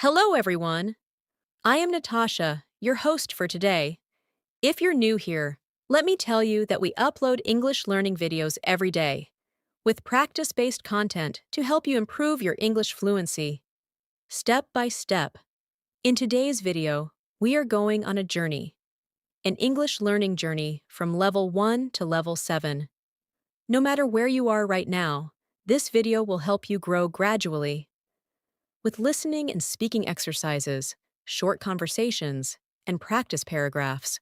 Hello, everyone. I am Natasha, your host for today. If you're new here, let me tell you that we upload English learning videos every day with practice-based content to help you improve your English fluency, step by step. In today's video, we are going on a journey, an English learning journey from level 1 to level 7. No matter where you are right now, this video will help you grow gradually with listening and speaking exercises, short conversations, and practice paragraphs.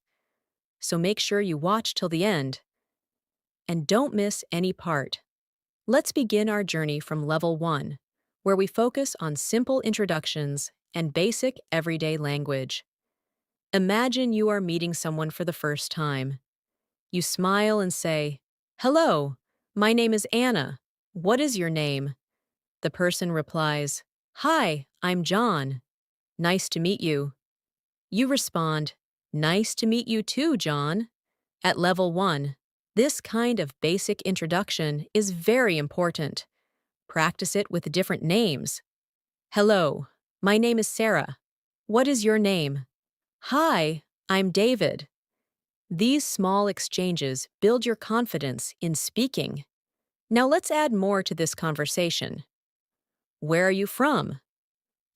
So make sure you watch till the end and don't miss any part. Let's begin our journey from level 1, where we focus on simple introductions and basic everyday language. Imagine you are meeting someone for the first time. You smile and say, "Hello, my name is Anna. What is your name?" The person replies, "Hi, I'm John. Nice to meet you." You respond, "Nice to meet you too, John." At level 1, this kind of basic introduction is very important. Practice it with different names. "Hello, my name is Sarah. What is your name?" "Hi, I'm David." These small exchanges build your confidence in speaking. Now let's add more to this conversation. "Where are you from?"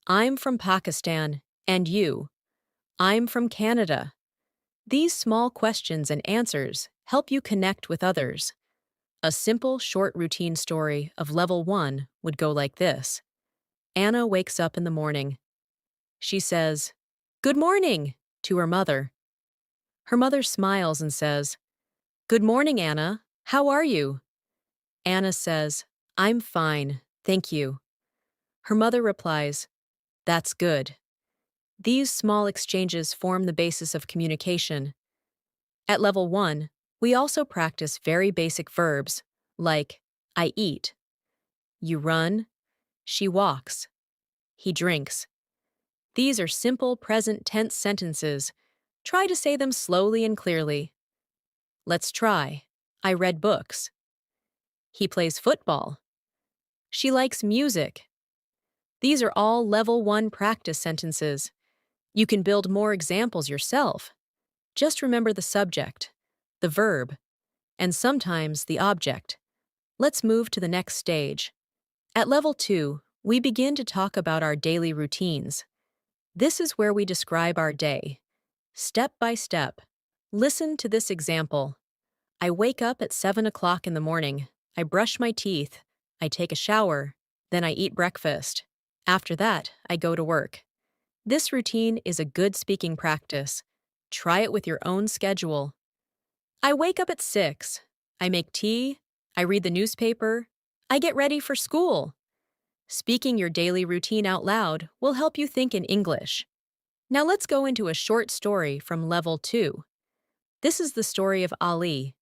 "I'm from Pakistan. And you?" "I'm from Canada." These small questions and answers help you connect with others. A simple, short routine story of level 1 would go like this. Anna wakes up in the morning. She says, "Good morning," to her mother. Her mother smiles and says, "Good morning, Anna. How are you?" Anna says, "I'm fine, thank you." Her mother replies, "That's good." These small exchanges form the basis of communication. At level 1, we also practice very basic verbs like I eat, you run, she walks, he drinks. These are simple present tense sentences. Try to say them slowly and clearly. Let's try. I read books. He plays football. She likes music. These are all level 1 practice sentences. You can build more examples yourself. Just remember the subject, the verb, and sometimes the object. Let's move to the next stage. At level 2, we begin to talk about our daily routines. This is where we describe our day, step by step. Listen to this example. I wake up at 7 o'clock in the morning. I brush my teeth. I take a shower. Then I eat breakfast. After that, I go to work. This routine is a good speaking practice. Try it with your own schedule. I wake up at 6. I make tea. I read the newspaper. I get ready for school. Speaking your daily routine out loud will help you think in English. Now let's go into a short story from level 2. This is the story of Ali.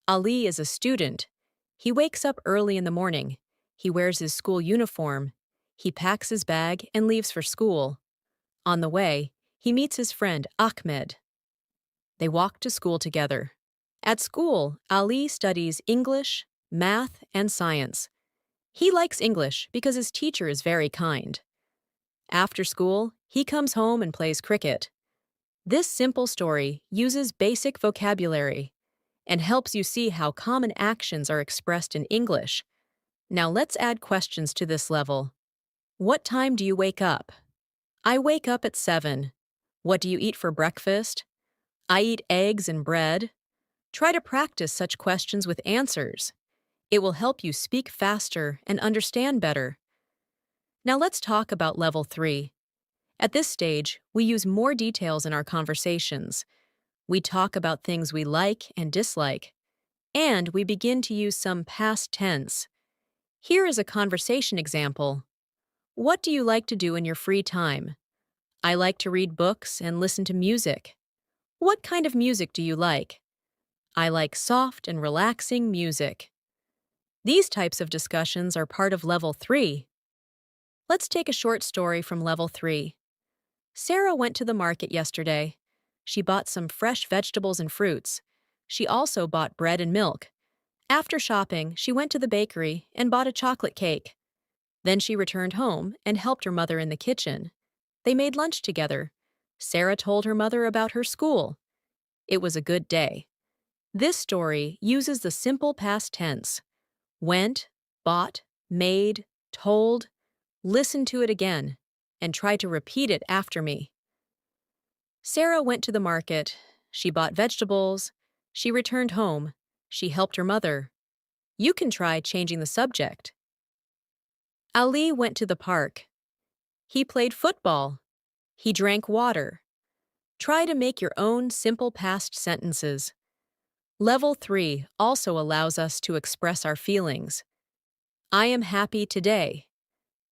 Ali is a student. He wakes up early in the morning. He wears his school uniform. He packs his bag and leaves for school. On the way, he meets his friend Ahmed. They walk to school together. At school, Ali studies English, math, and science. He likes English because his teacher is very kind. After school, he comes home and plays cricket. This simple story uses basic vocabulary and helps you see how common actions are expressed in English. Now let's add questions to this level. What time do you wake up? I wake up at 7. What do you eat for breakfast? I eat eggs and bread. Try to practice such questions with answers. It will help you speak faster and understand better. Now let's talk about level 3. At this stage, we use more details in our conversations. We talk about things we like and dislike, and we begin to use some past tense. Here is a conversation example. What do you like to do in your free time? I like to read books and listen to music. What kind of music do you like? I like soft and relaxing music. These types of discussions are part of level 3. Let's take a short story from level 3. Sarah went to the market yesterday. She bought some fresh vegetables and fruits. She also bought bread and milk. After shopping, she went to the bakery and bought a chocolate cake. Then she returned home and helped her mother in the kitchen. They made lunch together. Sarah told her mother about her school. It was a good day. This story uses the simple past tense. Went, bought, made, told. Listen to it again and try to repeat it after me. Sarah went to the market. She bought vegetables. She returned home. She helped her mother. You can try changing the subject. Ali went to the park. He played football. He drank water. Try to make your own simple past sentences. Level 3 also allows us to express our feelings. I am happy today.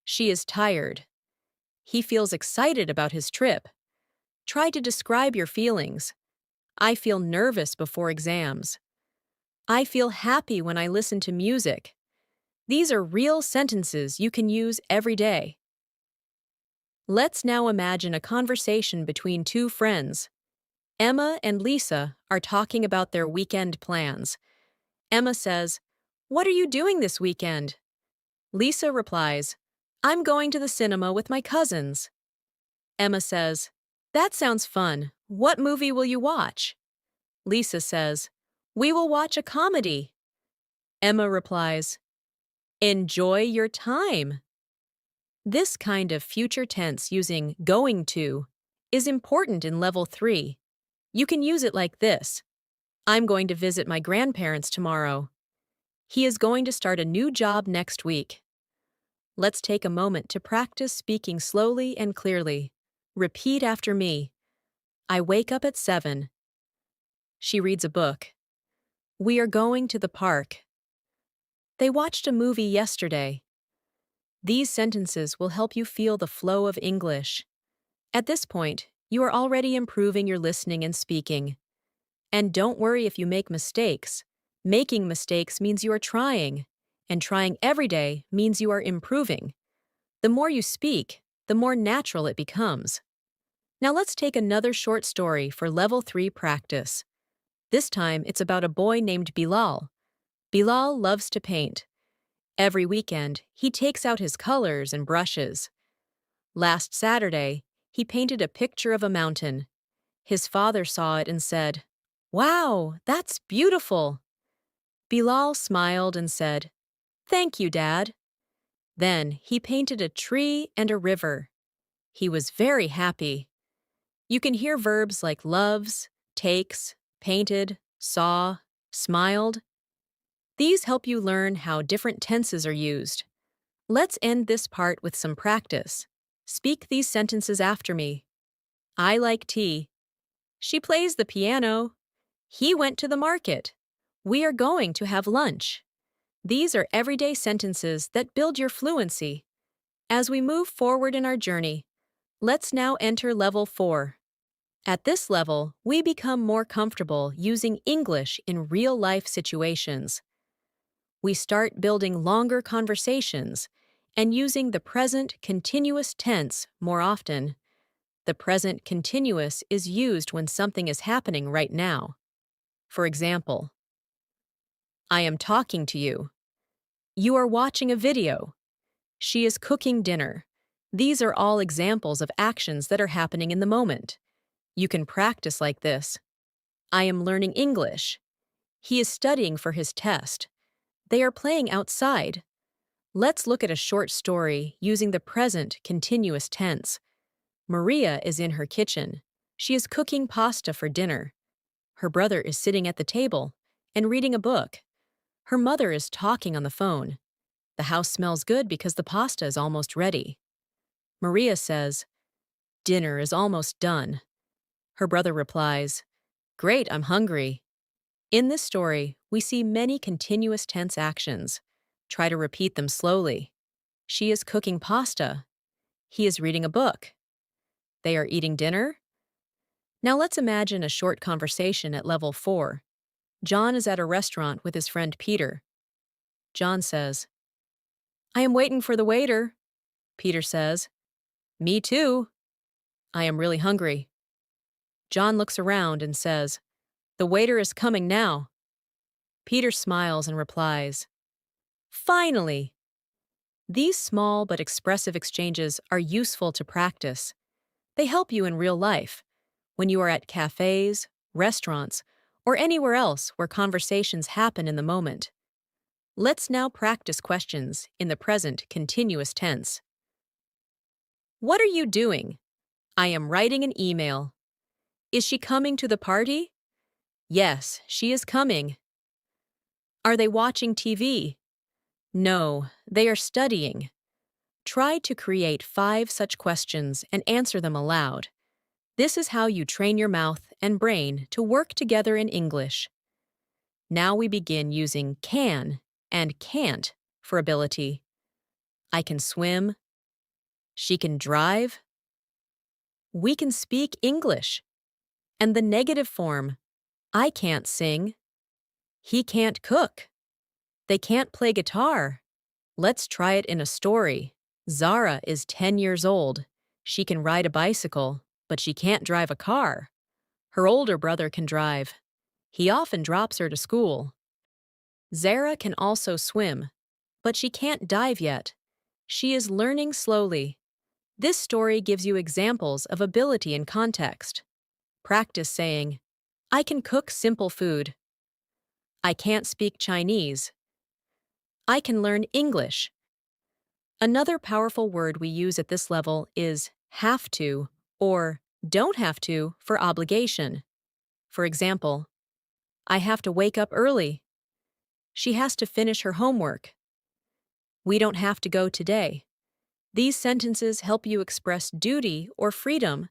She is tired. He feels excited about his trip. Try to describe your feelings. I feel nervous before exams. I feel happy when I listen to music. These are real sentences you can use every day. Let's now imagine a conversation between two friends. Emma and Lisa are talking about their weekend plans. Emma says, "What are you doing this weekend?" Lisa replies, "I'm going to the cinema with my cousins." Emma says, "That sounds fun. What movie will you watch?" Lisa says, "We will watch a comedy." Emma replies, "Enjoy your time." This kind of future tense using going to is important in level 3. You can use it like this. I'm going to visit my grandparents tomorrow. He is going to start a new job next week. Let's take a moment to practice speaking slowly and clearly. Repeat after me. I wake up at 7. She reads a book. We are going to the park. They watched a movie yesterday. These sentences will help you feel the flow of English. At this point, you are already improving your listening and speaking. And don't worry if you make mistakes. Making mistakes means you are trying, and trying every day means you are improving. The more you speak, the more natural it becomes. Now let's take another short story for level 3 practice. This time it's about a boy named Bilal. Bilal loves to paint. Every weekend, he takes out his colors and brushes. Last Saturday, he painted a picture of a mountain. His father saw it and said, "Wow, that's beautiful." Bilal smiled and said, "Thank you, Dad." Then he painted a tree and a river. He was very happy. You can hear verbs like loves, takes, painted, saw, smiled. These help you learn how different tenses are used. Let's end this part with some practice. Speak these sentences after me. I like tea. She plays the piano. He went to the market. We are going to have lunch. These are everyday sentences that build your fluency. As we move forward in our journey, let's now enter level 4. At this level, we become more comfortable using English in real-life situations. We start building longer conversations and using the present continuous tense more often. The present continuous is used when something is happening right now. For example, I am talking to you. You are watching a video. She is cooking dinner. These are all examples of actions that are happening in the moment. You can practice like this. I am learning English. He is studying for his test. They are playing outside. Let's look at a short story using the present continuous tense. Maria is in her kitchen. She is cooking pasta for dinner. Her brother is sitting at the table and reading a book. Her mother is talking on the phone. The house smells good because the pasta is almost ready. Maria says, "Dinner is almost done." Her brother replies, "Great, I'm hungry." In this story, we see many continuous tense actions. Try to repeat them slowly. She is cooking pasta. He is reading a book. They are eating dinner. Now let's imagine a short conversation at level 4. John is at a restaurant with his friend Peter. John says, "I am waiting for the waiter." Peter says, "Me too. I am really hungry." John looks around and says, "The waiter is coming now." Peter smiles and replies, "Finally!" These small but expressive exchanges are useful to practice. They help you in real life, when you are at cafes, restaurants, or anywhere else where conversations happen in the moment. Let's now practice questions in the present continuous tense. What are you doing? I am writing an email. Is she coming to the party? Yes, she is coming. Are they watching TV? No, they are studying. Try to create 5 such questions and answer them aloud. This is how you train your mouth and brain to work together in English. Now we begin using can and can't for ability. I can swim. She can drive. We can speak English. And the negative form, I can't sing. He can't cook. They can't play guitar. Let's try it in a story. Zara is 10 years old. She can ride a bicycle, but she can't drive a car. Her older brother can drive. He often drops her to school. Zara can also swim, but she can't dive yet. She is learning slowly. This story gives you examples of ability in context. Practice saying, I can cook simple food. I can't speak Chinese. I can learn English. Another powerful word we use at this level is have to or don't have to for obligation. For example, I have to wake up early. She has to finish her homework. We don't have to go today. These sentences help you express duty or freedom.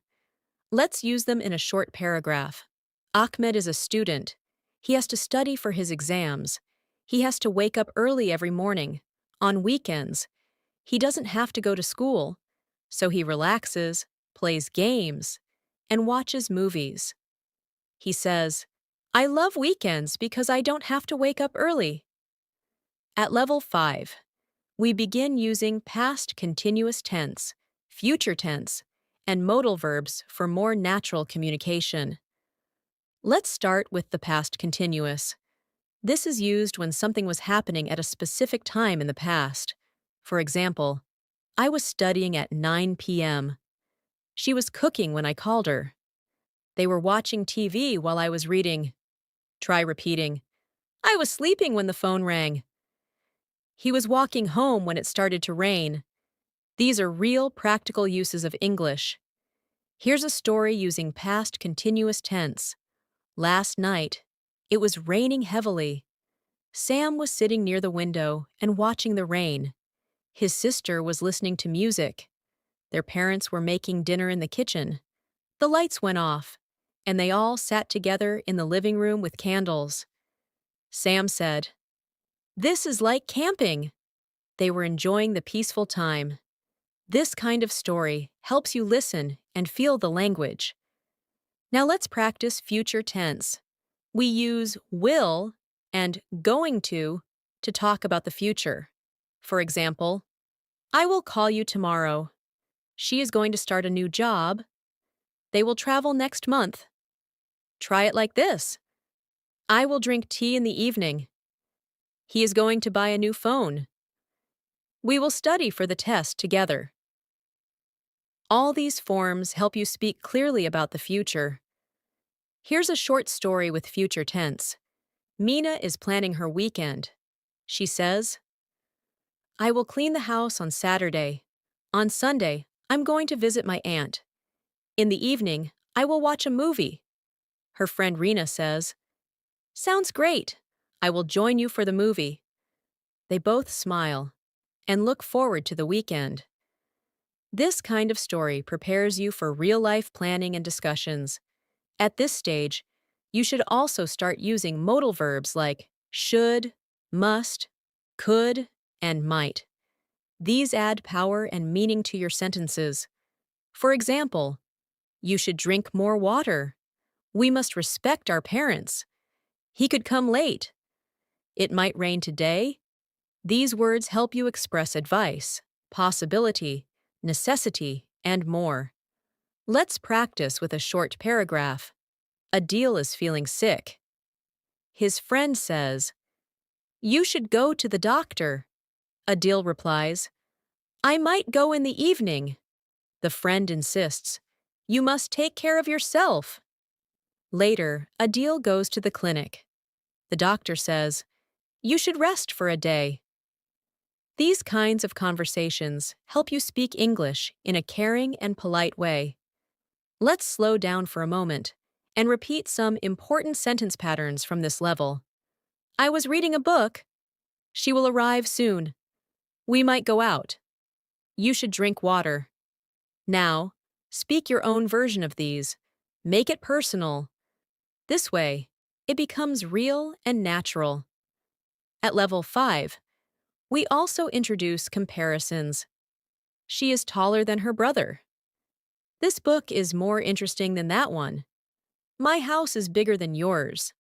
Let's use them in a short paragraph. Ahmed is a student. He has to study for his exams. He has to wake up early every morning. On weekends, he doesn't have to go to school, so he relaxes, plays games, and watches movies. He says, I love weekends because I don't have to wake up early. At level 5, we begin using past continuous tense, future tense, and modal verbs for more natural communication. Let's start with the past continuous. This is used when something was happening at a specific time in the past. For example, I was studying at 9 p.m. She was cooking when I called her. They were watching TV while I was reading. Try repeating, I was sleeping when the phone rang. He was walking home when it started to rain. These are real practical uses of English. Here's a story using past continuous tense. Last night, it was raining heavily. Sam was sitting near the window and watching the rain. His sister was listening to music. Their parents were making dinner in the kitchen. The lights went off, and they all sat together in the living room with candles. Sam said, This is like camping. They were enjoying the peaceful time. This kind of story helps you listen and feel the language. Now let's practice future tense. We use will and going to talk about the future. For example, I will call you tomorrow. She is going to start a new job. They will travel next month. Try it like this. I will drink tea in the evening. He is going to buy a new phone. We will study for the test together. All these forms help you speak clearly about the future. Here's a short story with future tense. Mina is planning her weekend. She says, I will clean the house on Saturday. On Sunday, I'm going to visit my aunt. In the evening, I will watch a movie. Her friend Rena says, Sounds great. I will join you for the movie. They both smile and look forward to the weekend. This kind of story prepares you for real-life planning and discussions. At this stage, you should also start using modal verbs like should, must, could, and might. These add power and meaning to your sentences. For example, you should drink more water. We must respect our parents. He could come late. It might rain today. These words help you express advice, possibility, necessity, and more. Let's practice with a short paragraph. Adil is feeling sick. His friend says, You should go to the doctor. Adil replies, I might go in the evening. The friend insists, You must take care of yourself. Later, Adil goes to the clinic. The doctor says, you should rest for a day. These kinds of conversations help you speak English in a caring and polite way. Let's slow down for a moment and repeat some important sentence patterns from this level. I was reading a book. She will arrive soon. We might go out. You should drink water. Now, speak your own version of these. Make it personal. This way, it becomes real and natural. At level 5, we also introduce comparisons. She is taller than her brother. This book is more interesting than that one. My house is bigger than yours.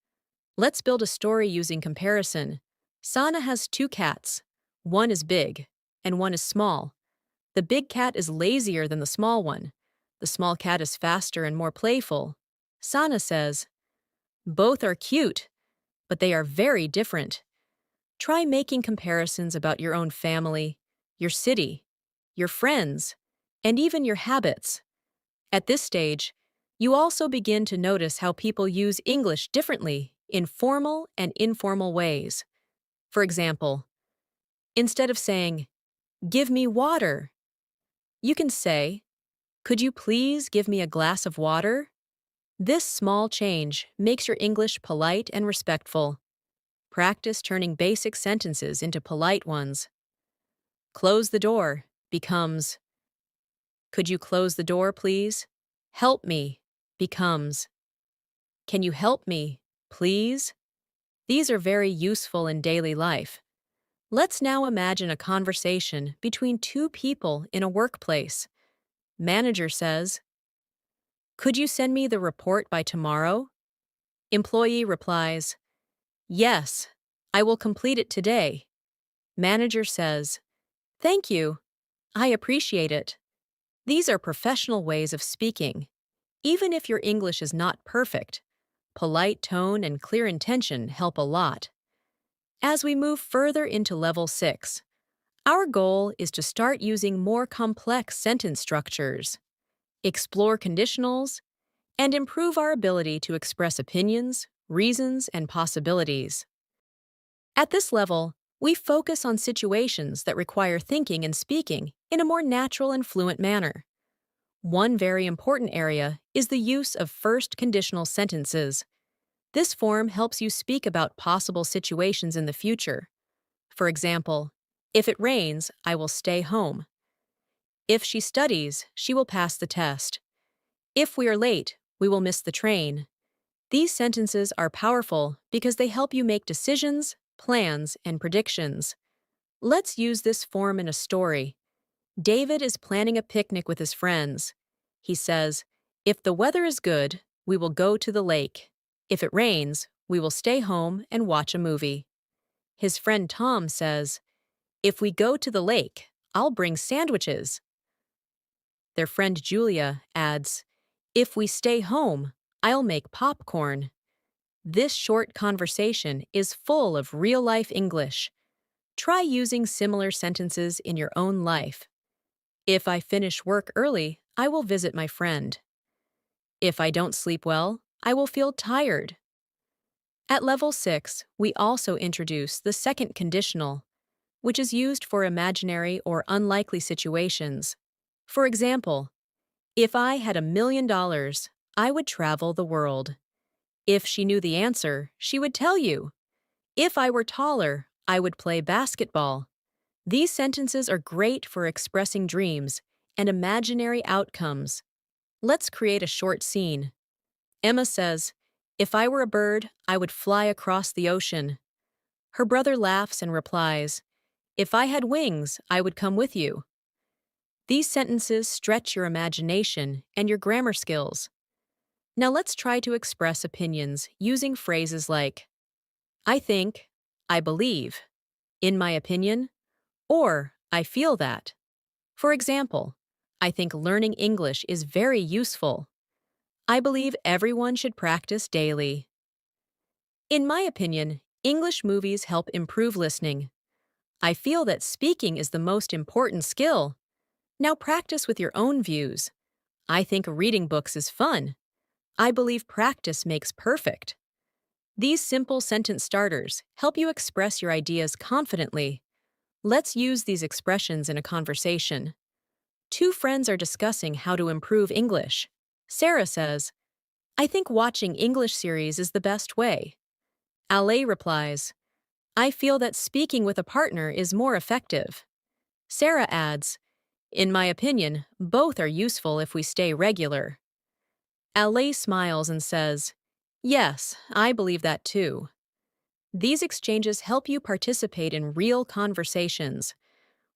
Let's build a story using comparison. Sana has 2 cats. One is big, and one is small. The big cat is lazier than the small one. The small cat is faster and more playful. Sana says, both are cute, but they are very different. Try making comparisons about your own family, your city, your friends, and even your habits. At this stage, you also begin to notice how people use English differently in formal and informal ways. For example, instead of saying, give me water, you can say, could you please give me a glass of water? This small change makes your English polite and respectful. Practice turning basic sentences into polite ones. Close the door becomes, could you close the door, please? Help me becomes, can you help me, please? These are very useful in daily life. Let's now imagine a conversation between 2 people in a workplace. Manager says, could you send me the report by tomorrow? Employee replies, yes, I will complete it today. Manager says, thank you. I appreciate it. These are professional ways of speaking. Even if your English is not perfect, polite tone and clear intention help a lot. As we move further into level 6, our goal is to start using more complex sentence structures, explore conditionals, and improve our ability to express opinions, reasons, and possibilities. At this level, we focus on situations that require thinking and speaking in a more natural and fluent manner. One very important area is the use of first conditional sentences. This form helps you speak about possible situations in the future. For example, if it rains, I will stay home. If she studies, she will pass the test. If we are late, we will miss the train. These sentences are powerful because they help you make decisions, plans, and predictions. Let's use this form in a story. David is planning a picnic with his friends. He says, if the weather is good, we will go to the lake. If it rains, we will stay home and watch a movie. His friend Tom says, if we go to the lake, I'll bring sandwiches. Their friend Julia adds, if we stay home, I'll make popcorn. This short conversation is full of real-life English. Try using similar sentences in your own life. If I finish work early, I will visit my friend. If I don't sleep well, I will feel tired. At level 6, we also introduce the second conditional, which is used for imaginary or unlikely situations. For example, if I had $1,000,000, I would travel the world. If she knew the answer, she would tell you. If I were taller, I would play basketball. These sentences are great for expressing dreams and imaginary outcomes. Let's create a short scene. Emma says, if I were a bird, I would fly across the ocean. Her brother laughs and replies, if I had wings, I would come with you. These sentences stretch your imagination and your grammar skills. Now let's try to express opinions using phrases like, I think, I believe, in my opinion, or I feel that. For example, I think learning English is very useful. I believe everyone should practice daily. In my opinion, English movies help improve listening. I feel that speaking is the most important skill. Now practice with your own views. I think reading books is fun. I believe practice makes perfect. These simple sentence starters help you express your ideas confidently. Let's use these expressions in a conversation. Two friends are discussing how to improve English. Sarah says, I think watching English series is the best way. Ale replies, I feel that speaking with a partner is more effective. Sarah adds, in my opinion, both are useful if we stay regular. Ale smiles and says, yes, I believe that too. These exchanges help you participate in real conversations.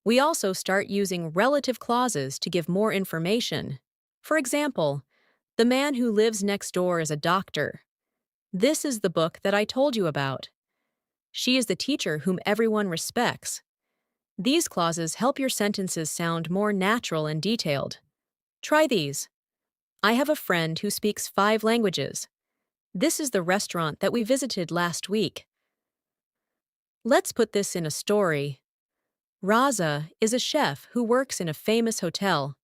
We also start using relative clauses to give more information. For example, the man who lives next door is a doctor. This is the book that I told you about. She is the teacher whom everyone respects. These clauses help your sentences sound more natural and detailed. Try these. I have a friend who speaks 5 languages. This is the restaurant that we visited last week. Let's put this in a story. Raza is a chef who works in a famous hotel.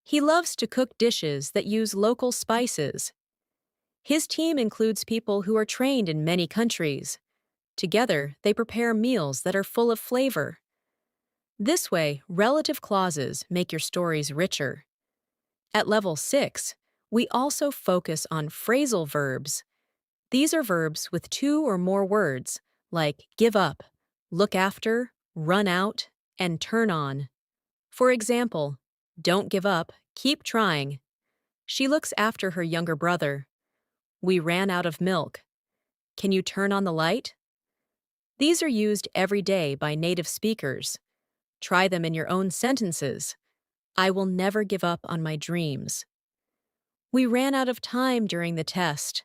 He loves to cook dishes that use local spices. His team includes people who are trained in many countries. Together, they prepare meals that are full of flavor. This way, relative clauses make your stories richer. At level 6, we also focus on phrasal verbs. These are verbs with 2 or more words, like give up, look after, run out, and turn on. For example, don't give up, keep trying. She looks after her younger brother. We ran out of milk. Can you turn on the light? These are used every day by native speakers. Try them in your own sentences. I will never give up on my dreams. We ran out of time during the test.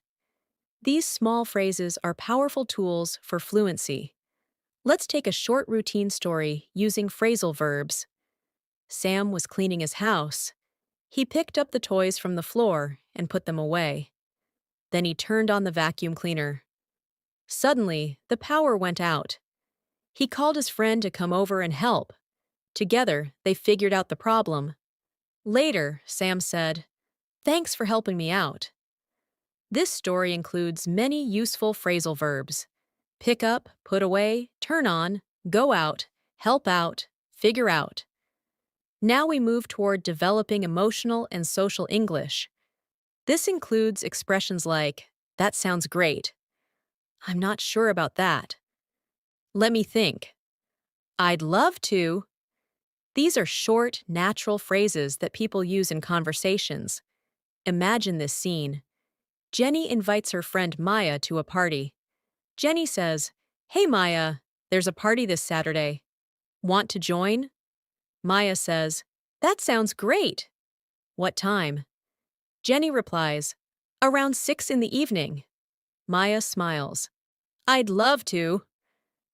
These small phrases are powerful tools for fluency. Let's take a short routine story using phrasal verbs. Sam was cleaning his house. He picked up the toys from the floor and put them away. Then he turned on the vacuum cleaner. Suddenly, the power went out. He called his friend to come over and help. Together, they figured out the problem. Later, Sam said, "Thanks for helping me out." This story includes many useful phrasal verbs: pick up, put away, turn on, go out, help out, figure out. Now we move toward developing emotional and social English. This includes expressions like, that sounds great. I'm not sure about that. Let me think. I'd love to. These are short, natural phrases that people use in conversations. Imagine this scene. Jenny invites her friend Maya to a party. Jenny says, "Hey Maya, there's a party this Saturday. Want to join?" Maya says, "That sounds great." "What time?" Jenny replies, "Around 6 in the evening." Maya smiles. "I'd love to."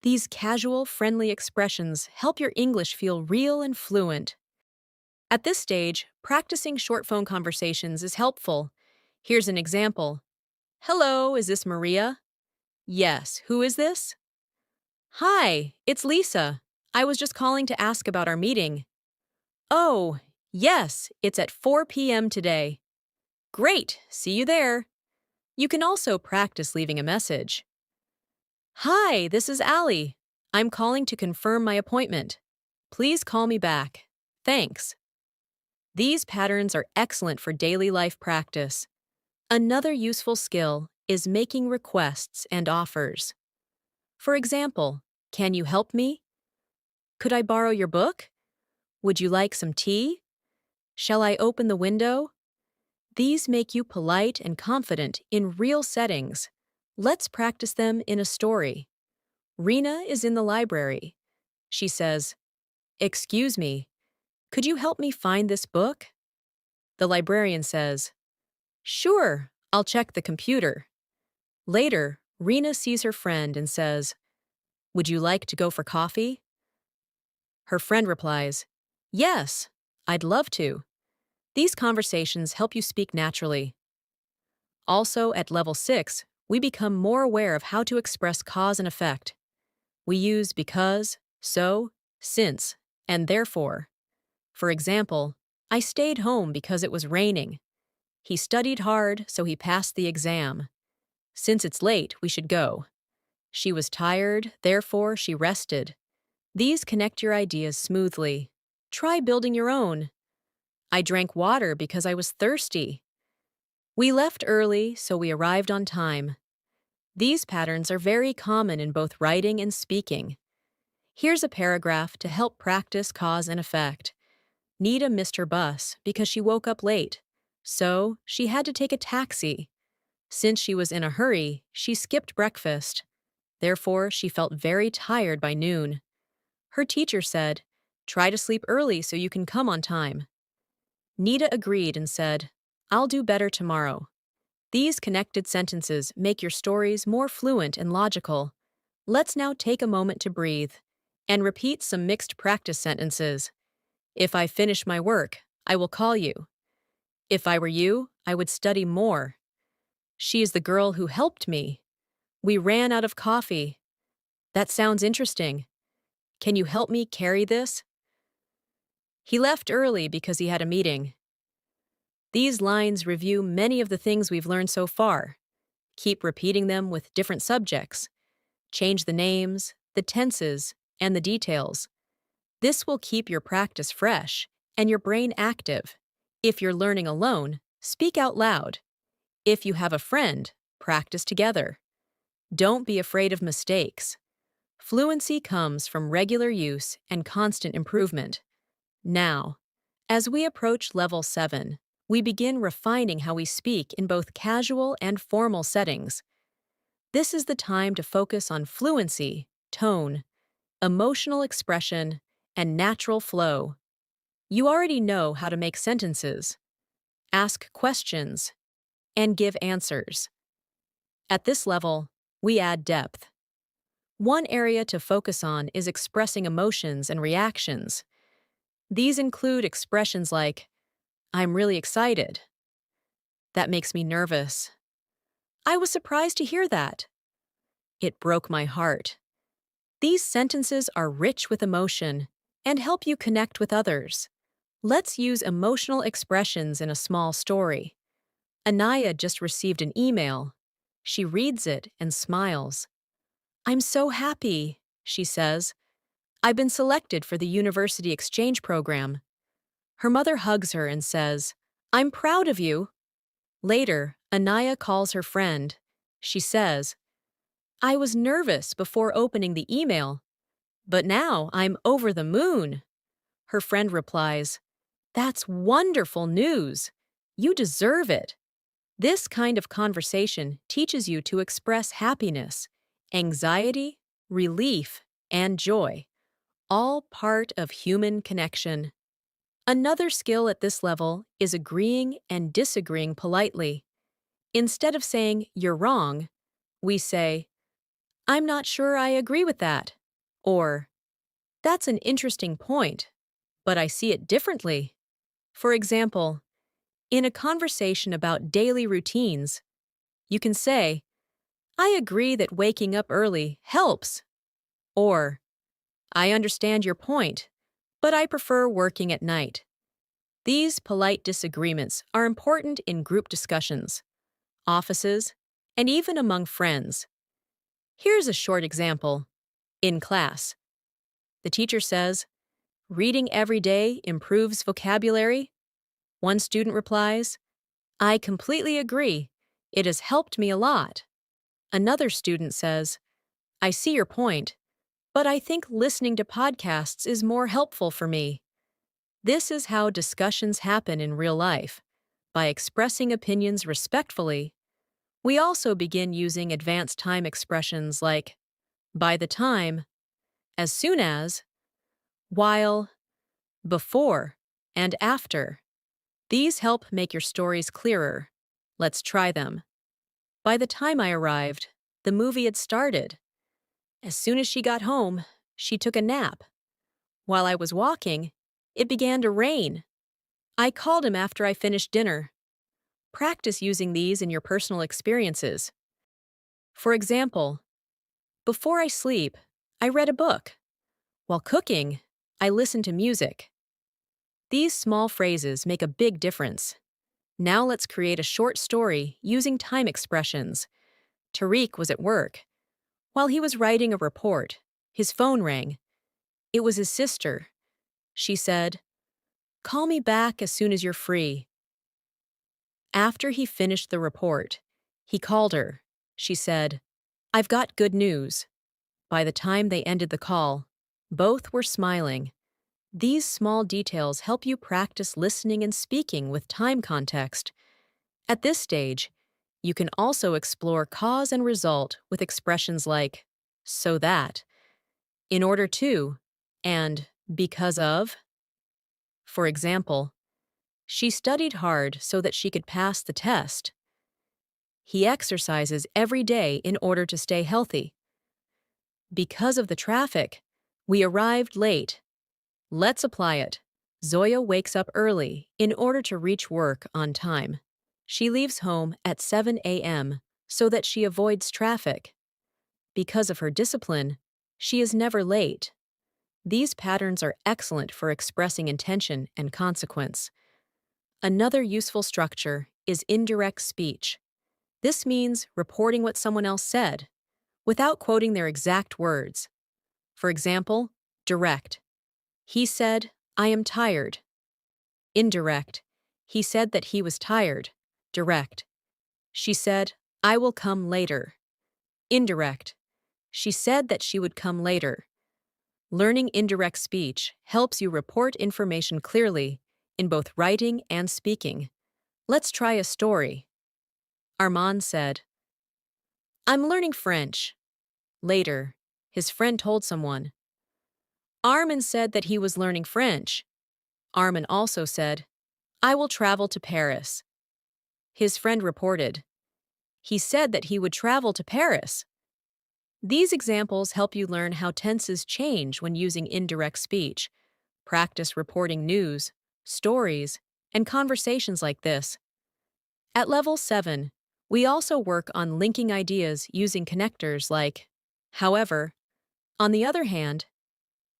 These casual, friendly expressions help your English feel real and fluent. At this stage, practicing short phone conversations is helpful. Here's an example. "Hello, is this Maria?" "Yes, who is this?" "Hi, it's Lisa. I was just calling to ask about our meeting." "Oh, yes, it's at 4 p.m. today." "Great, see you there." You can also practice leaving a message. "Hi, this is Allie. I'm calling to confirm my appointment. Please call me back. Thanks." These patterns are excellent for daily life practice. Another useful skill is making requests and offers. For example, can you help me? Could I borrow your book? Would you like some tea? Shall I open the window? These make you polite and confident in real settings. Let's practice them in a story. Rena is in the library. She says, "Excuse me, could you help me find this book?" The librarian says, "Sure, I'll check the computer." Later, Rena sees her friend and says, "Would you like to go for coffee?" Her friend replies, "Yes, I'd love to." These conversations help you speak naturally. Also, at level 6, we become more aware of how to express cause and effect. We use because, so, since, and therefore. For example, I stayed home because it was raining. He studied hard, so he passed the exam. Since it's late, we should go. She was tired, therefore she rested. These connect your ideas smoothly. Try building your own. I drank water because I was thirsty. We left early, so we arrived on time. These patterns are very common in both writing and speaking. Here's a paragraph to help practice cause and effect. Nita missed her bus because she woke up late, so she had to take a taxi. Since she was in a hurry, she skipped breakfast. Therefore, she felt very tired by noon. Her teacher said, "Try to sleep early so you can come on time." Nita agreed and said, "I'll do better tomorrow." These connected sentences make your stories more fluent and logical. Let's now take a moment to breathe and repeat some mixed practice sentences. If I finish my work, I will call you. If I were you, I would study more. She is the girl who helped me. We ran out of coffee. That sounds interesting. Can you help me carry this? He left early because he had a meeting. These lines review many of the things we've learned so far. Keep repeating them with different subjects. Change the names, the tenses, and the details. This will keep your practice fresh and your brain active. If you're learning alone, speak out loud. If you have a friend, practice together. Don't be afraid of mistakes. Fluency comes from regular use and constant improvement. Now, as we approach level 7, we begin refining how we speak in both casual and formal settings. This is the time to focus on fluency, tone, emotional expression, and natural flow. You already know how to make sentences, ask questions, and give answers. At this level, we add depth. One area to focus on is expressing emotions and reactions. These include expressions like, "I'm really excited." "That makes me nervous." "I was surprised to hear that." "It broke my heart." These sentences are rich with emotion and help you connect with others. Let's use emotional expressions in a small story. Anaya just received an email. She reads it and smiles. "I'm so happy," she says. "I've been selected for the university exchange program." Her mother hugs her and says, "I'm proud of you." Later, Anaya calls her friend. She says, "I was nervous before opening the email, but now I'm over the moon." Her friend replies, "That's wonderful news. You deserve it." This kind of conversation teaches you to express happiness, anxiety, relief, and joy, all part of human connection. Another skill at this level is agreeing and disagreeing politely. Instead of saying, "You're wrong," we say, "I'm not sure I agree with that," or "That's an interesting point, but I see it differently." For example, in a conversation about daily routines, you can say, "I agree that waking up early helps," or "I understand your point, but I prefer working at night." These polite disagreements are important in group discussions, offices, and even among friends. Here's a short example. In class, the teacher says, "Reading every day improves vocabulary." One student replies, "I completely agree. It has helped me a lot." Another student says, "I see your point, but I think listening to podcasts is more helpful for me." This is how discussions happen in real life. By expressing opinions respectfully, we also begin using advanced time expressions like "by the time," "as soon as," "while," "before," and "after." These help make your stories clearer. Let's try them. By the time I arrived, the movie had started. As soon as she got home, she took a nap. While I was walking, it began to rain. I called him after I finished dinner. Practice using these in your personal experiences. For example, before I sleep, I read a book. While cooking, I listen to music. These small phrases make a big difference. Now let's create a short story using time expressions. Tariq was at work. While he was writing a report, his phone rang. It was his sister. She said, "Call me back as soon as you're free." After he finished the report, he called her. She said, "I've got good news." By the time they ended the call, both were smiling. These small details help you practice listening and speaking with time context. At this stage, you can also explore cause and result with expressions like "so that," "in order to," and "because of." For example, she studied hard so that she could pass the test. He exercises every day in order to stay healthy. Because of the traffic, we arrived late. Let's apply it. Zoya wakes up early in order to reach work on time. She leaves home at 7 a.m. so that she avoids traffic. Because of her discipline, she is never late. These patterns are excellent for expressing intention and consequence. Another useful structure is indirect speech. This means reporting what someone else said, without quoting their exact words. For example, direct. He said, "I am tired." Indirect. He said that he was tired. Direct. She said, "I will come later." Indirect. She said that she would come later. Learning indirect speech helps you report information clearly in both writing and speaking. Let's try a story. Armand said, "I'm learning French." Later, his friend told someone. Armand said that he was learning French. Armand also said, "I will travel to Paris." His friend reported, "He said that he would travel to Paris." These examples help you learn how tenses change when using indirect speech. Practice reporting news, stories, and conversations like this. At level 7, we also work on linking ideas using connectors like however, on the other hand,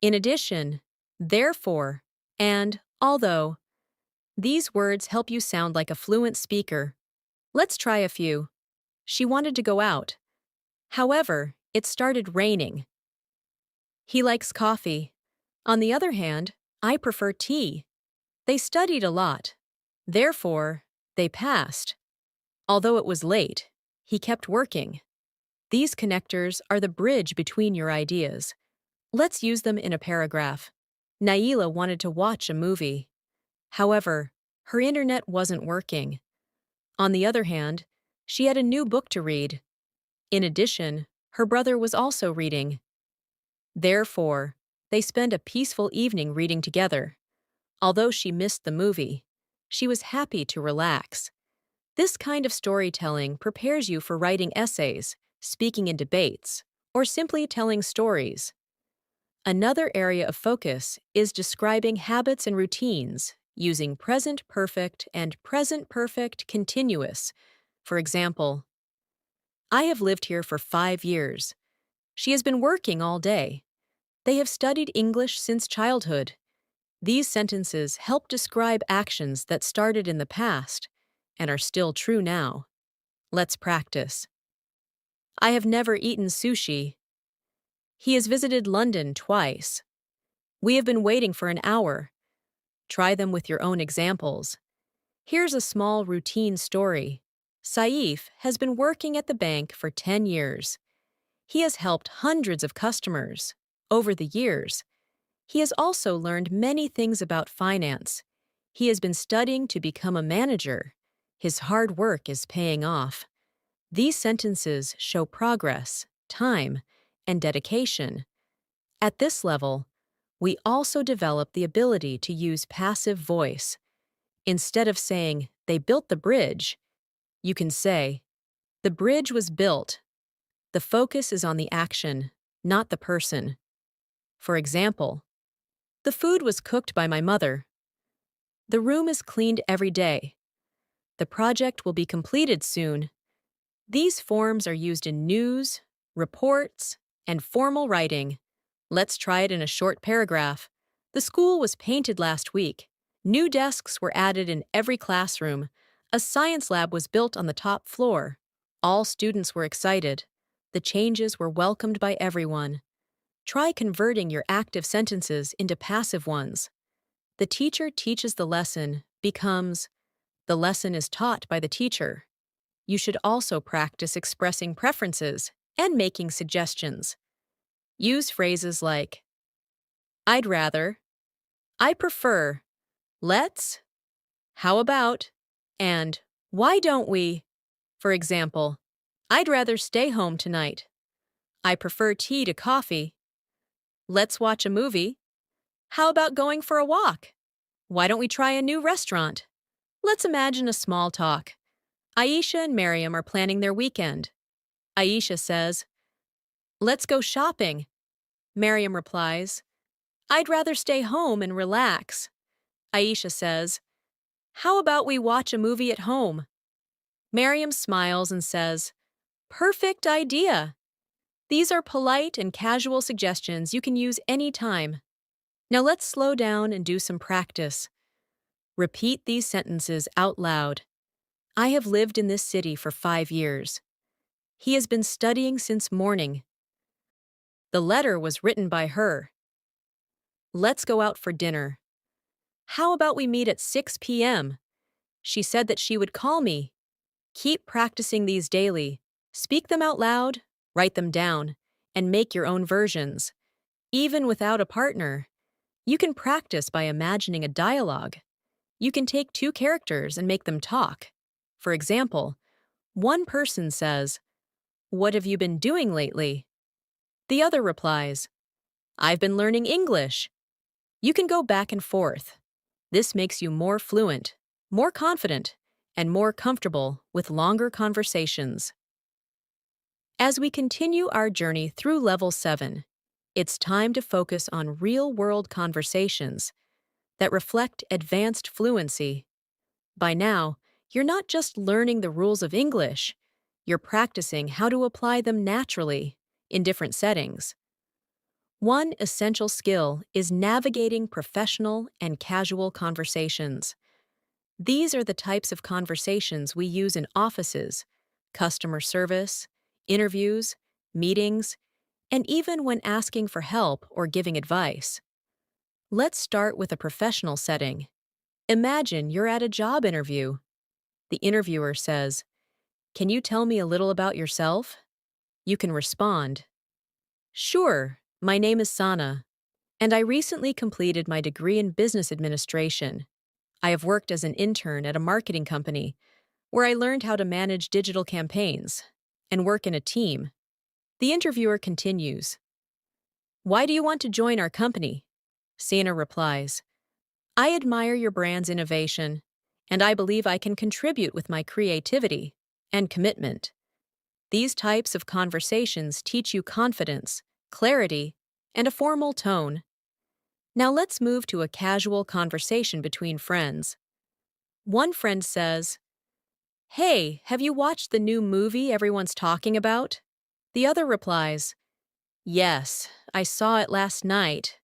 in addition, therefore, and although. These words help you sound like a fluent speaker. Let's try a few. She wanted to go out. However, it started raining. He likes coffee. On the other hand, I prefer tea. They studied a lot. Therefore, they passed. Although it was late, he kept working. These connectors are the bridge between your ideas. Let's use them in a paragraph. Naila wanted to watch a movie. However, her internet wasn't working. On the other hand, she had a new book to read. In addition, her brother was also reading. Therefore, they spent a peaceful evening reading together. Although she missed the movie, she was happy to relax. This kind of storytelling prepares you for writing essays, speaking in debates, or simply telling stories. Another area of focus is describing habits and routines using present perfect and present perfect continuous. For example, I have lived here for 5 years. She has been working all day. They have studied English since childhood. These sentences help describe actions that started in the past and are still true now. Let's practice. I have never eaten sushi. He has visited London twice. We have been waiting for an hour. Try them with your own examples. Here's a small routine story. Saif has been working at the bank for 10 years. He has helped hundreds of customers. Over the years, he has also learned many things about finance. He has been studying to become a manager. His hard work is paying off. These sentences show progress, time, and dedication. At this level, we also develop the ability to use passive voice. Instead of saying, "They built the bridge," you can say, "The bridge was built." The focus is on the action, not the person. For example, the food was cooked by my mother. The room is cleaned every day. The project will be completed soon. These forms are used in news, reports, and formal writing. Let's try it in a short paragraph. The school was painted last week. New desks were added in every classroom. A science lab was built on the top floor. All students were excited. The changes were welcomed by everyone. Try converting your active sentences into passive ones. The teacher teaches the lesson becomes the lesson is taught by the teacher. You should also practice expressing preferences and making suggestions. Use phrases like, I'd rather, I prefer, let's, how about, and why don't we? For example, I'd rather stay home tonight. I prefer tea to coffee. Let's watch a movie. How about going for a walk? Why don't we try a new restaurant? Let's imagine a small talk. Aisha and Miriam are planning their weekend. Aisha says, Let's go shopping. Miriam replies, I'd rather stay home and relax. Aisha says, How about we watch a movie at home? Miriam smiles and says, Perfect idea. These are polite and casual suggestions you can use anytime. Now let's slow down and do some practice. Repeat these sentences out loud. I have lived in this city for 5 years. He has been studying since morning. The letter was written by her. Let's go out for dinner. How about we meet at 6 p.m.? She said that she would call me. Keep practicing these daily. Speak them out loud, write them down, and make your own versions. Even without a partner, you can practice by imagining a dialogue. You can take 2 characters and make them talk. For example, one person says, What have you been doing lately? The other replies, I've been learning English. You can go back and forth. This makes you more fluent, more confident, and more comfortable with longer conversations. As we continue our journey through Level 7, it's time to focus on real-world conversations that reflect advanced fluency. By now, you're not just learning the rules of English, you're practicing how to apply them naturally in different settings. One essential skill is navigating professional and casual conversations. These are the types of conversations we use in offices, customer service, interviews, meetings, and even when asking for help or giving advice. Let's start with a professional setting. Imagine you're at a job interview. The interviewer says, Can you tell me a little about yourself? You can respond, Sure, my name is Sana, and I recently completed my degree in business administration. I have worked as an intern at a marketing company where I learned how to manage digital campaigns and work in a team. The interviewer continues, Why do you want to join our company? Sana replies, I admire your brand's innovation, and I believe I can contribute with my creativity and commitment. These types of conversations teach you confidence, clarity, and a formal tone. Now let's move to a casual conversation between friends. One friend says, Hey, have you watched the new movie everyone's talking about? The other replies, Yes, I saw it last night.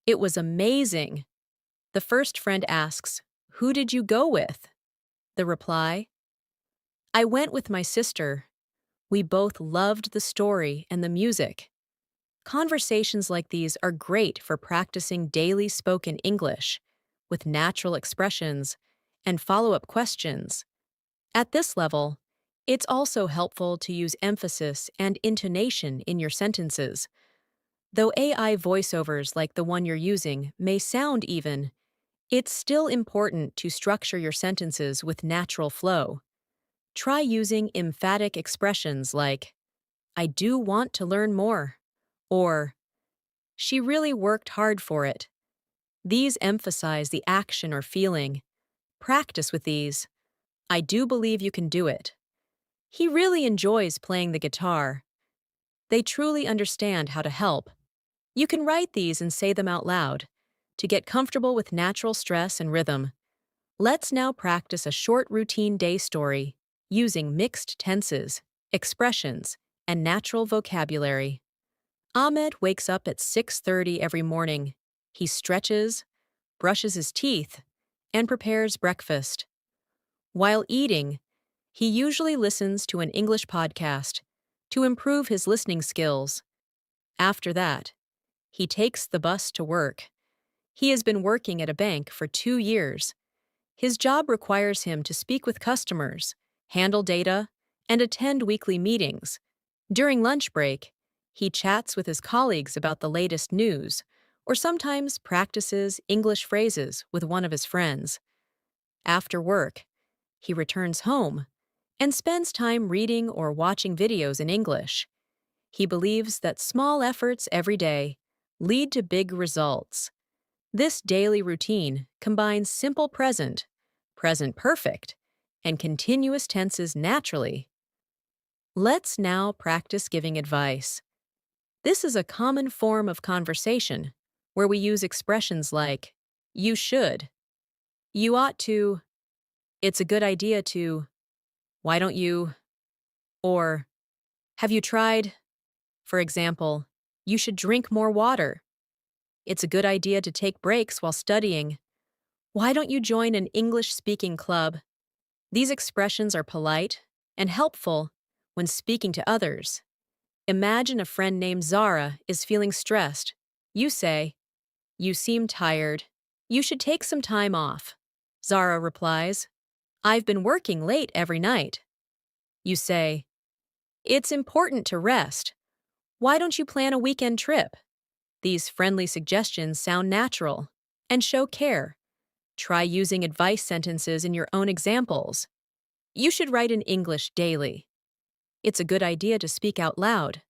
It was amazing. The first friend asks, Who did you go with? The reply, I went with my sister. We both loved the story and the music. Conversations like these are great for practicing daily spoken English with natural expressions and follow-up questions. At this level, it's also helpful to use emphasis and intonation in your sentences. Though AI voiceovers like the one you're using may sound even, it's still important to structure your sentences with natural flow. Try using emphatic expressions like, I do want to learn more, or she really worked hard for it. These emphasize the action or feeling. Practice with these. I do believe you can do it. He really enjoys playing the guitar. They truly understand how to help. You can write these and say them out loud to get comfortable with natural stress and rhythm. Let's now practice a short routine day story using mixed tenses, expressions, and natural vocabulary. Ahmed wakes up at 6:30 every morning. He stretches, brushes his teeth, and prepares breakfast. While eating, he usually listens to an English podcast to improve his listening skills. After that, he takes the bus to work. He has been working at a bank for 2 years. His job requires him to speak with customers, handle data, and attend weekly meetings. During lunch break, he chats with his colleagues about the latest news, or sometimes practices English phrases with one of his friends. After work, he returns home and spends time reading or watching videos in English. He believes that small efforts every day lead to big results. This daily routine combines simple present, present perfect, and continuous tenses naturally. Let's now practice giving advice. This is a common form of conversation where we use expressions like, you should, you ought to, it's a good idea to, why don't you, or have you tried? For example, you should drink more water. It's a good idea to take breaks while studying. Why don't you join an English-speaking club? These expressions are polite and helpful when speaking to others. Imagine a friend named Zara is feeling stressed. You say, you seem tired. You should take some time off. Zara replies, I've been working late every night. You say, it's important to rest. Why don't you plan a weekend trip? These friendly suggestions sound natural and show care. Try using advice sentences in your own examples. You should write in English daily. It's a good idea to speak out loud.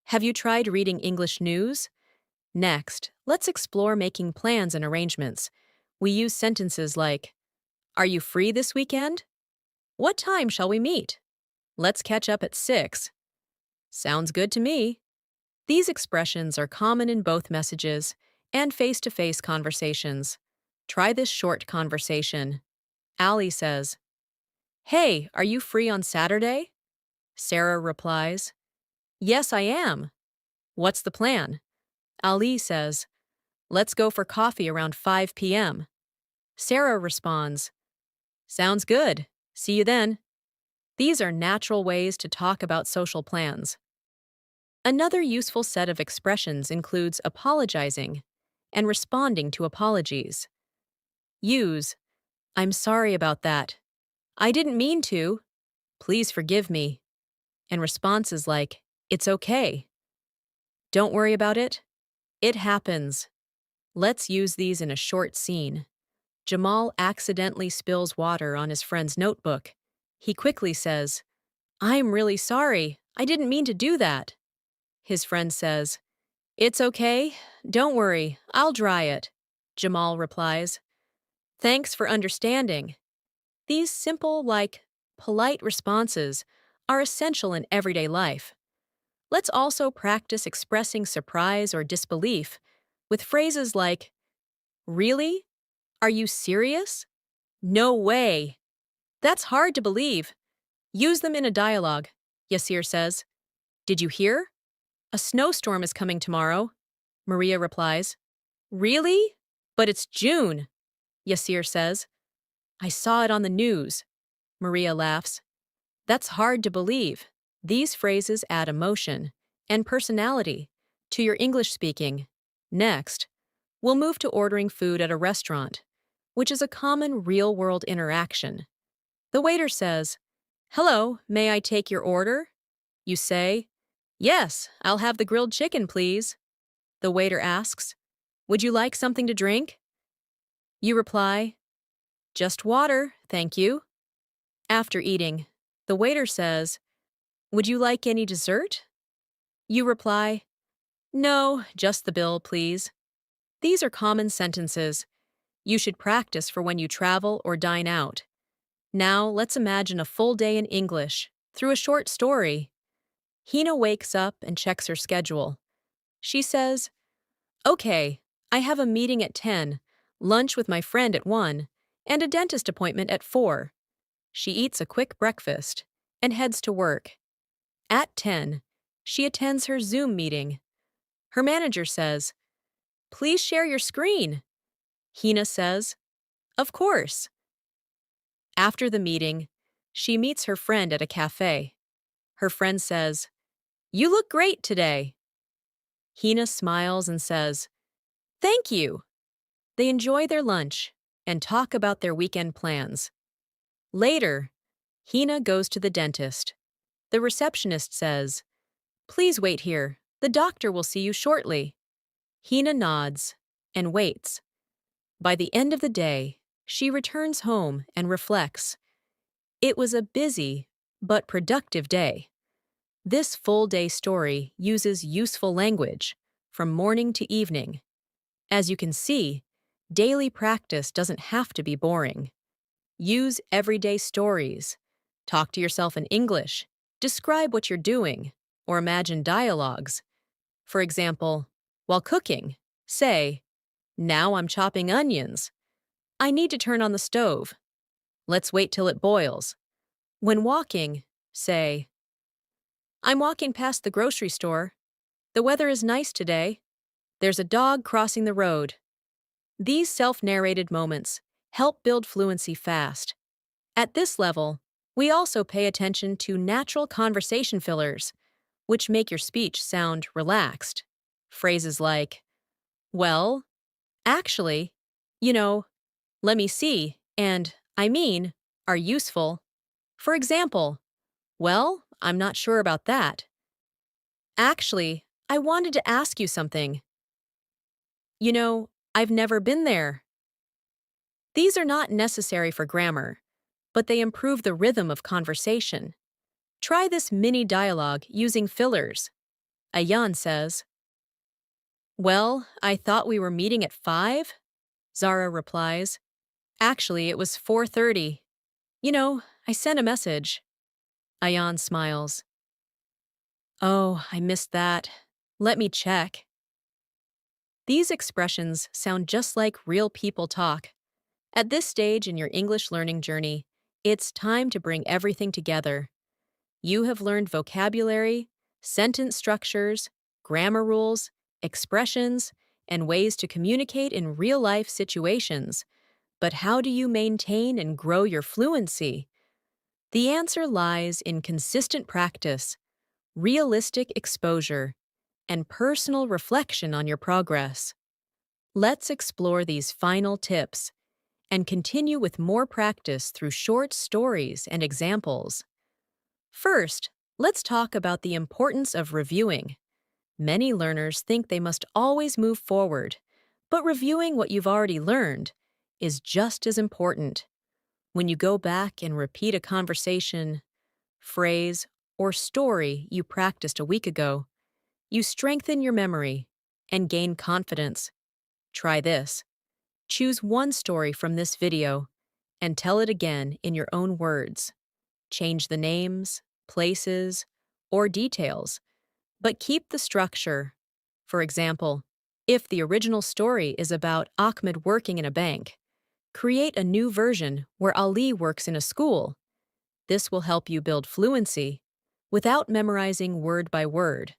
Have you tried reading English news? Next, let's explore making plans and arrangements. We use sentences like, are you free this weekend? What time shall we meet? Let's catch up at 6. Sounds good to me. These expressions are common in both messages and face-to-face conversations. Try this short conversation. Ali says, hey, are you free on Saturday? Sarah replies, yes, I am. What's the plan? Ali says, let's go for coffee around 5 p.m. Sarah responds, sounds good. See you then. These are natural ways to talk about social plans. Another useful set of expressions includes apologizing and responding to apologies. Use, I'm sorry about that. I didn't mean to. Please forgive me. And responses like, it's okay. Don't worry about it. It happens. Let's use these in a short scene. Jamal accidentally spills water on his friend's notebook. He quickly says, I'm really sorry. I didn't mean to do that. His friend says, it's okay. Don't worry. I'll dry it. Jamal replies, thanks for understanding. These simple, polite responses are essential in everyday life. Let's also practice expressing surprise or disbelief with phrases like, really? Are you serious? No way. That's hard to believe. Use them in a dialogue. Yasir says, did you hear? A snowstorm is coming tomorrow. Maria replies, really? But it's June. Yasir says, I saw it on the news. Maria laughs. That's hard to believe. These phrases add emotion and personality to your English speaking. Next, we'll move to ordering food at a restaurant, which is a common real-world interaction. The waiter says, hello, may I take your order? You say, yes, I'll have the grilled chicken, please. The waiter asks, would you like something to drink? You reply, just water, thank you. After eating, the waiter says, would you like any dessert? You reply, no, just the bill, please. These are common sentences. You should practice for when you travel or dine out. Now, let's imagine a full day in English through a short story. Hina wakes up and checks her schedule. She says, okay, I have a meeting at 10, lunch with my friend at 1, and a dentist appointment at 4. She eats a quick breakfast and heads to work. At 10, she attends her Zoom meeting. Her manager says, please share your screen. Hina says, Of course. After the meeting, she meets her friend at a cafe. Her friend says, "You look great today." Hina smiles and says, "Thank you." They enjoy their lunch and talk about their weekend plans. Later, Hina goes to the dentist. The receptionist says, "Please wait here. The doctor will see you shortly." Hina nods and waits. By the end of the day, she returns home and reflects. It was a busy but productive day. This full-day story uses useful language from morning to evening. As you can see, daily practice doesn't have to be boring. Use everyday stories. Talk to yourself in English. Describe what you're doing, or imagine dialogues. For example, while cooking, say, "Now I'm chopping onions. I need to turn on the stove. Let's wait till it boils." When walking, say, "I'm walking past the grocery store. The weather is nice today. There's a dog crossing the road." These self-narrated moments help build fluency fast. At this level, we also pay attention to natural conversation fillers, which make your speech sound relaxed. Phrases like, "Well, actually, you know, let me see," and "I mean," are useful. For example, "Well, I'm not sure about that. Actually, I wanted to ask you something. I've never been there." These are not necessary for grammar, but they improve the rhythm of conversation. Try this mini dialogue using fillers. Ayan says, "Well, I thought we were meeting at 5?" Zara replies, "Actually, it was 4:30. I sent a message." Ayan smiles. "Oh, I missed that. Let me check." These expressions sound just like real people talk. At this stage in your English learning journey, it's time to bring everything together. You have learned vocabulary, sentence structures, grammar rules, expressions, and ways to communicate in real-life situations. But how do you maintain and grow your fluency? The answer lies in consistent practice, realistic exposure, and personal reflection on your progress. Let's explore these final tips and continue with more practice through short stories and examples. First, let's talk about the importance of reviewing. Many learners think they must always move forward, but reviewing what you've already learned is just as important. When you go back and repeat a conversation, phrase, or story you practiced a week ago, you strengthen your memory and gain confidence. Try this. Choose one story from this video and tell it again in your own words. Change the names, places, or details, but keep the structure. For example, if the original story is about Ahmed working in a bank, create a new version where Ali works in a school. This will help you build fluency without memorizing word by word.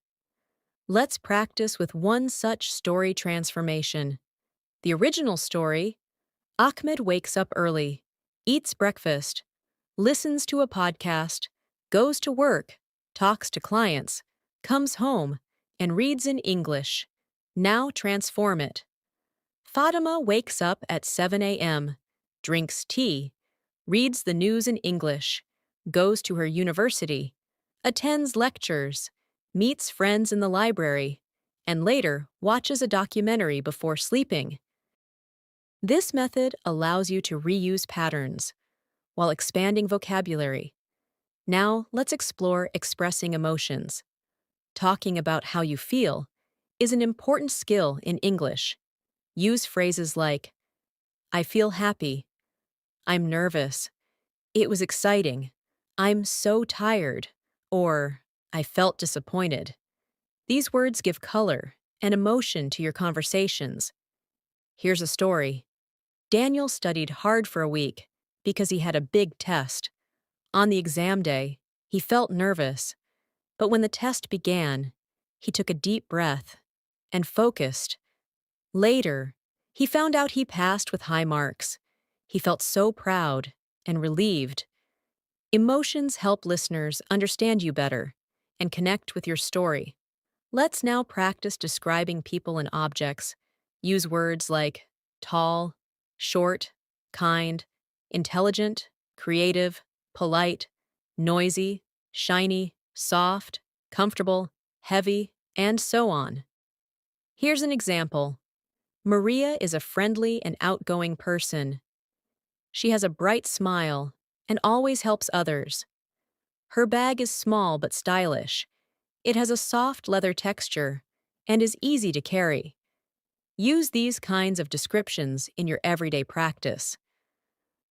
Let's practice with one such story transformation. The original story: Ahmed wakes up early, eats breakfast, listens to a podcast, goes to work, talks to clients, comes home, and reads in English. Now transform it. Fatima wakes up at 7 a.m., drinks tea, reads the news in English, goes to her university, attends lectures, meets friends in the library, and later watches a documentary before sleeping. This method allows you to reuse patterns while expanding vocabulary. Now, let's explore expressing emotions. Talking about how you feel is an important skill in English. Use phrases like, "I feel happy," "I'm nervous," "It was exciting," "I'm so tired," or "I felt disappointed." These words give color and emotion to your conversations. Here's a story. Daniel studied hard for a week because he had a big test. On the exam day, he felt nervous, but when the test began, he took a deep breath and focused. Later, he found out he passed with high marks. He felt so proud and relieved. Emotions help listeners understand you better and connect with your story. Let's now practice describing people and objects. Use words like tall, short, kind, intelligent, creative, polite, noisy, shiny, soft, comfortable, heavy, and so on. Here's an example. Maria is a friendly and outgoing person. She has a bright smile and always helps others. Her bag is small but stylish. It has a soft leather texture and is easy to carry. Use these kinds of descriptions in your everyday practice.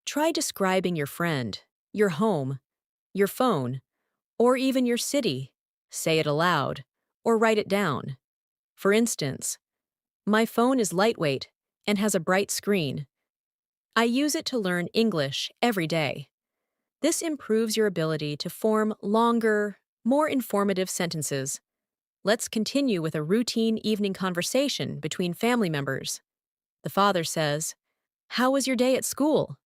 Try describing your friend, your home, your phone, or even your city. Say it aloud or write it down. For instance, my phone is lightweight and has a bright screen. I use it to learn English every day. This improves your ability to form longer, more informative sentences. Let's continue with a routine evening conversation between family members. The father says, "How was your day at school?"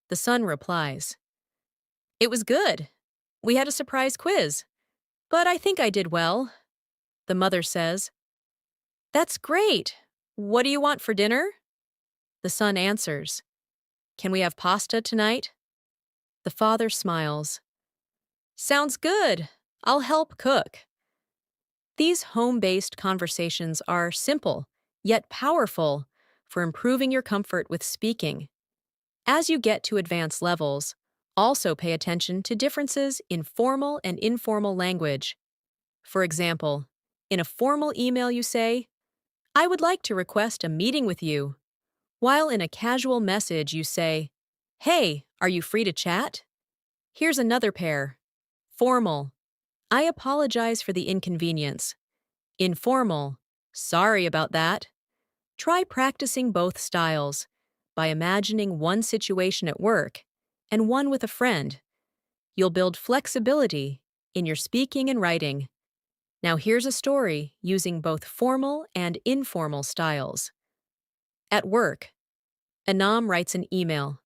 The son replies, "It was good. We had a surprise quiz, but I think I did well." The mother says, "That's great. What do you want for dinner?" The son answers, "Can we have pasta tonight?" The father smiles. "Sounds good. I'll help cook." These home-based conversations are simple, yet powerful, for improving your comfort with speaking. As you get to advanced levels, also pay attention to differences in formal and informal language. For example, in a formal email you say, "I would like to request a meeting with you," while in a casual message you say, "Hey, are you free to chat?" Here's another pair. Formal. "I apologize for the inconvenience." Informal. "Sorry about that." Try practicing both styles by imagining one situation at work and one with a friend. You'll build flexibility in your speaking and writing. Now here's a story using both formal and informal styles. At work, Anam writes an email.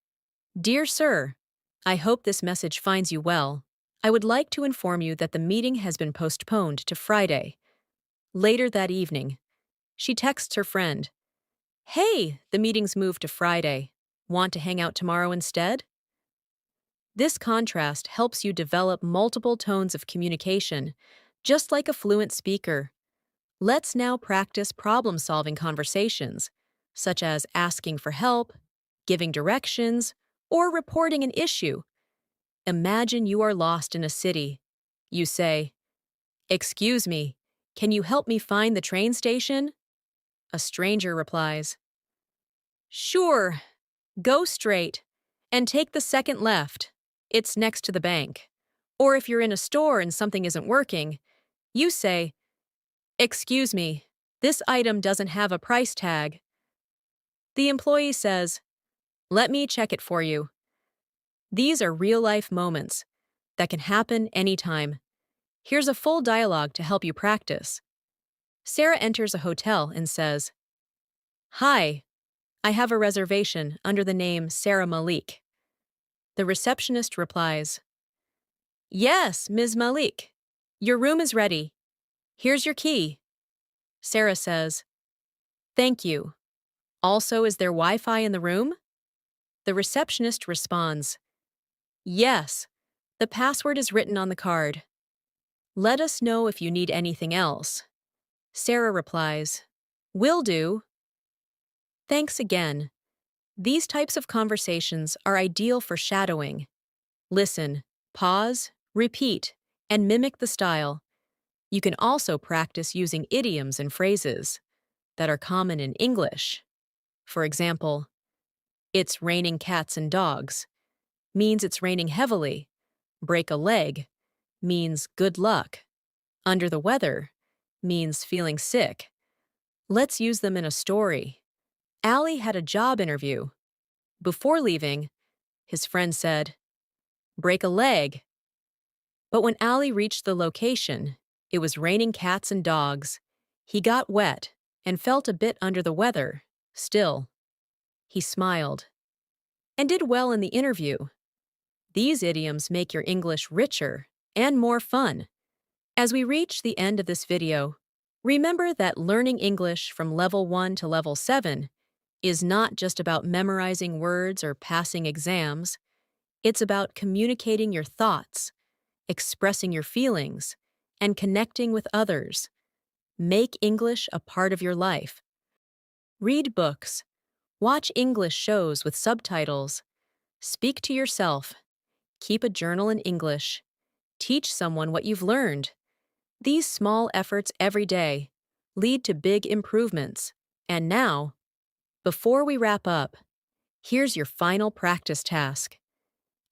"Dear Sir, I hope this message finds you well. I would like to inform you that the meeting has been postponed to Friday." Later that evening, she texts her friend, "Hey, the meeting's moved to Friday. Want to hang out tomorrow instead?" This contrast helps you develop multiple tones of communication, just like a fluent speaker. Let's now practice problem-solving conversations, such as asking for help, giving directions, or reporting an issue. Imagine you are lost in a city. You say, "Excuse me, can you help me find the train station?" A stranger replies, "Sure, go straight and take the second left. It's next to the bank." Or if you're in a store and something isn't working, you say, "Excuse me, this item doesn't have a price tag." The employee says, "Let me check it for you." These are real-life moments that can happen anytime. Here's a full dialogue to help you practice. Sarah enters a hotel and says, "Hi, I have a reservation under the name Sarah Malik." The receptionist replies, "Yes, Ms. Malik. Your room is ready. Here's your key." Sarah says, "Thank you. Also, is there Wi-Fi in the room?" The receptionist responds, "Yes, the password is written on the card. Let us know if you need anything else." Sarah replies, "Will do." Thanks again. These types of conversations are ideal for shadowing. Listen, pause, repeat, and mimic the style. You can also practice using idioms and phrases that are common in English. For example, "It's raining cats and dogs" means it's raining heavily. "Break a leg" means good luck. "Under the weather" means feeling sick. Let's use them in a story. Ali had a job interview. Before leaving, his friend said, "Break a leg." But when Ali reached the location, it was raining cats and dogs. He got wet and felt a bit under the weather. Still, he smiled. and did well in the interview. These idioms make your English richer and more fun. As we reach the end of this video, remember that learning English from level 1 to level 7 is not just about memorizing words or passing exams. It's about communicating your thoughts, expressing your feelings, and connecting with others. Make English a part of your life. Read books, watch English shows with subtitles, speak to yourself, keep a journal in English, teach someone what you've learned. These small efforts every day lead to big improvements. And now, before we wrap up, here's your final practice task.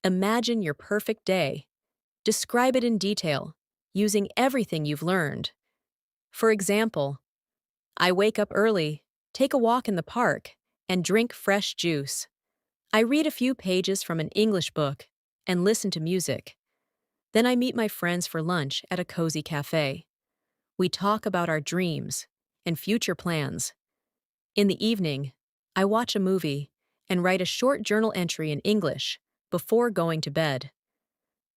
Imagine your perfect day. Describe it in detail, using everything you've learned. For example, I wake up early, take a walk in the park, and drink fresh juice. I read a few pages from an English book and listen to music. Then I meet my friends for lunch at a cozy cafe. We talk about our dreams and future plans. In the evening, I watch a movie and write a short journal entry in English before going to bed.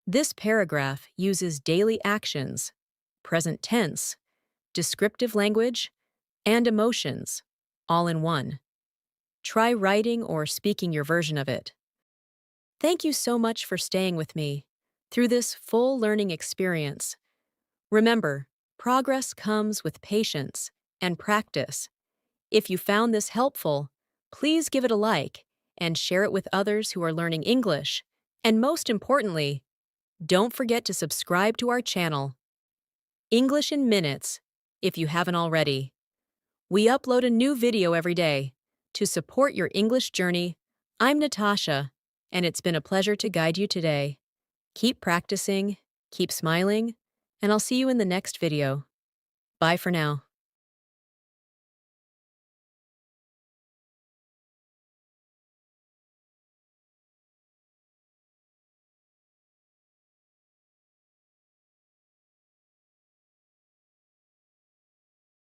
This paragraph uses daily actions, present tense, descriptive language, and emotions, all in one. Try writing or speaking your version of it. Thank you so much for staying with me through this full learning experience. Remember, progress comes with patience and practice. If you found this helpful, please give it a like and share it with others who are learning English. And most importantly, don't forget to subscribe to our channel, English in Minutes, if you haven't already. We upload a new video every day. To support your English journey, I'm Natasha, and it's been a pleasure to guide you today. Keep practicing, keep smiling, and I'll see you in the next video. Bye for now.